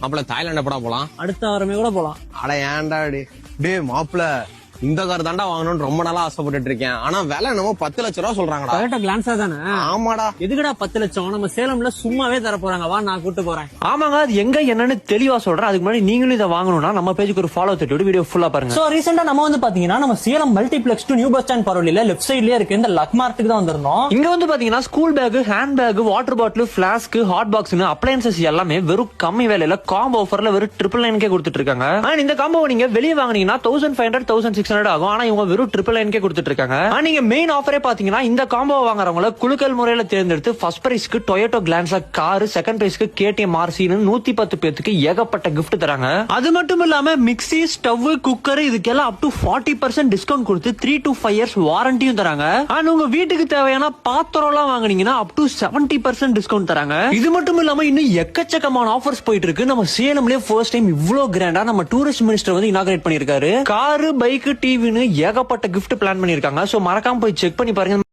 மாப்பிள்ள தாய்லாந்து எப்படா போலாம்? அடுத்த வாரமே கூட போலாம். அட ஏன்டா டே மாப்பிள்ள, இந்த கார் தாண்டா வாங்கணும்னு ரொம்ப நாளா ஆசைப்பட்டுட்டு இருக்கேன். ஆனா விலை என்னமோ 10 லட்சம் ரூபா சொல்றாங்கடா. டொயோட்டா கிளான்ஸா தானே? ஆமாடா. எதுக்குடா 10 லட்சம்? நம்ம சேலம்ல சும்மாவே தர போறாங்க. வா, நான் கூட்டு போறேன். ஆமாங்க, அது எங்க என்னன்னு தெளிவா சொல்றேன். அதுக்கு முன்னாடி நீங்களும் இதை வாங்கணும்னா நம்ம பேஜுக்கு ஒரு ஃபாலோ தட்டி வீடியோ ஃபுல்லா பாருங்க. சோ ரீசெண்டா நம்ம வந்து பாத்தீங்கன்னா நம்ம Salem multiplex to new bus stand பரவலில லெஃப்ட் சைட்லயே இருக்கு இந்த லக் மார்ட்டுக்கு தான் வந்திருந்தோம். இங்க வந்து பாத்தீங்கன்னா school bag, hand bag, water bottle, flask, hot box, appliances எல்லாமே வெறும் கம்மி விலையில காம்போ ஆஃபர்ல வெறும் 999 கொடுத்துட்டு இருக்காங்க. ஆனா இந்த காம்போ நீங்க வெளியே வாங்குனீங்கன்னா 1500 1600 ஆகும். ஆனா இவங்க வெறும் 999 கொடுத்துட்டு இருக்காங்க. நீங்க மெயின் ஆஃபரே பாத்தீங்கன்னா இந்த காம்போ வாங்குறவங்கள குலுக்கல் முறையில தேர்ந்தெடுத்து ஃபர்ஸ்ட் பிரைஸ்க்கு டொயோட்டோ கிளான்ஸா கார், செகண்ட் பிரைஸ்க்கு KTM RC 110 பேருக்கு ஏகப்பட்ட கிஃப்ட் தராங்க. அது மட்டும் இல்லாம மிக்ஸி, ஸ்டவ், குக்கர் இதுக்கெல்லாம் அப் டு 40% டிஸ்கவுண்ட் கொடுத்து 3 to 5 years வாரண்டியும் தராங்க. உங்க வீட்டுக்கு தேவையான பாத்திரம் எல்லாம் வாங்குனீங்கன்னா அப் டு 70% டிஸ்கவுண்ட் தராங்க. இது மட்டும் இல்லாம இன்னும் எக்கச்சக்கமான ஆஃபர்ஸ் போயிட்டு இருக்கு. நம்ம சேலம்லயே ஃபர்ஸ்ட் டைம் இவ்ளோ கிராண்டா நம்ம டூரிஸ்ட் மினிஸ்டர் வந்து இனாகிரேட் பண்ணிருக்காரு. காரு, பைக், டிவின்னு ஏகப்பட்ட கிஃப்ட் பிளான் பண்ணிருக்காங்க. சோ மறக்காம போய் செக் பண்ணி பாருங்க.